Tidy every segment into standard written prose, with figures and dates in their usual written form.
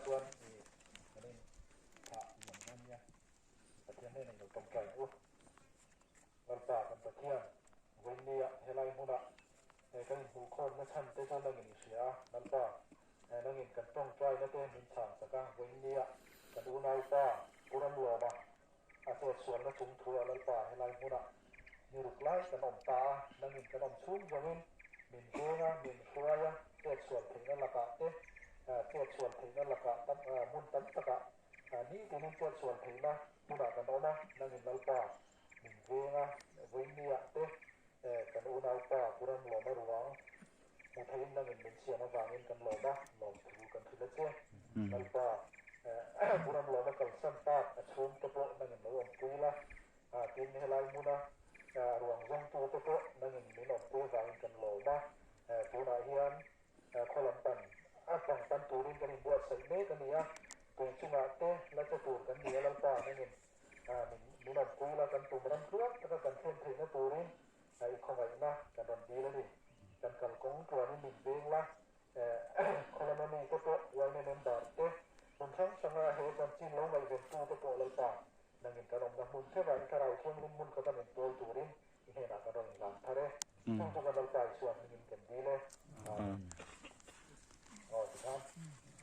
chuan thì nên thảอย่างนั้นเนี่ยประเทศนี้เราต้องการเราป่ากันประเทศวันนี้เฮลัยมุนะกันผู้คนไม่ทันได้จนนั่งอินเสียนั่นป่านั่งอินกันต้องใจนั่นเองมินช่างสักการวันนี้กันดูนายป่ากุรัมลัวมาอาศัยส่วนและจุ่มทัวร์นั่นป่าเฮลัยมุนะมีลูกไล่กันอมตานั่งอินกันอมชุ่มอย่างนี้มินเฮงะมินฟัวยะเกิดส่วนถึงนั่นละกะเกิดส่วนถึงนั่นละกะตั้งมุนตั้งตะกะนี่ตัวนี้เกิดส่วนถึงนะมุนะกันเอานะนั่งอินนั่นป่ามินเฮงะวันนี้กันอุณาป่ากุรัมลัวมาหลวงมุทัยนั่งอินเป็นเชียร์มาฟังอินกันหล่อนะหล่อถือกันทีละเจ้นั่นป่ากุรัมลัวมากันสันตาชมตะโพนั่งอินหลวงปุยละกินเฮลัยมุนะรวงจงตัวตะโพนั่งอินมีหลวงปุยฟังอินกันหล่อนะตัวนาเฮียนขลังปันฟังปันตัวรินกันอินบวชใส่เมฆกันเนี่ยตัวจุงอาเต้และจะตัวกันเนี่ยแล้วป่านั่งอินมีหลวงปุยละกันตัวมันเคลื่อนแล้วก็กันเทียนถึงนะตัวรินอีกข้อไหนนะกันดอนดีแล้วดิกันกันกงตัวนี้มินเบงละคนละมันมีตัวตัวไว้ในนั้นบาดเต้ผมทั้งสังหารเหตุการณ์จีนลงไปเป็นตัวตัวเลยป่านั่งกินกันลงน้ำมันเท่าไรถ้าเราคนมุนก็ต้องเป็นตัวตัวนี้เห็นอะไรกันลงหลังทะเลซึ่งตัวกันเราไปส่วนมินกันดีเลยอ๋อครับ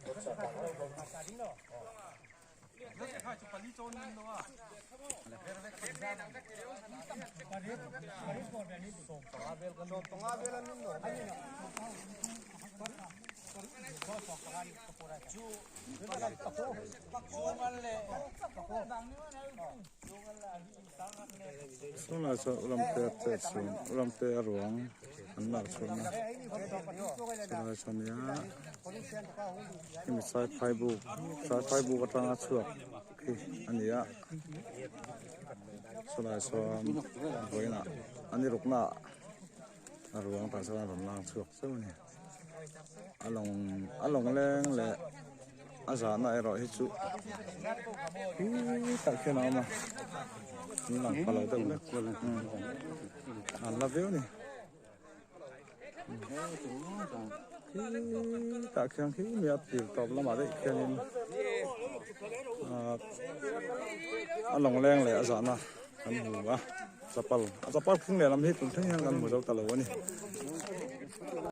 รถสั่งให้เป็นภาษาดิ้งเนาะแล้วจะให้จุดปนิจนี่เนาะSoalnya ulam teh tersun, ulam teh ruang, anak soalnya. Soalnya ini saya paibu katang asuak, ani ya. Soalnya boina, ani rukna, ruang tak soalnya rumah asuak soalnya. Along leng le. Asa na ero hicu, tak kena mah, hilang kalau tu le, love you ni, tak kena kini miat di top lama deh kini, along leng le asa na, kan huwa, sapal kini dalam hitung tu yang kan muncul talu ni.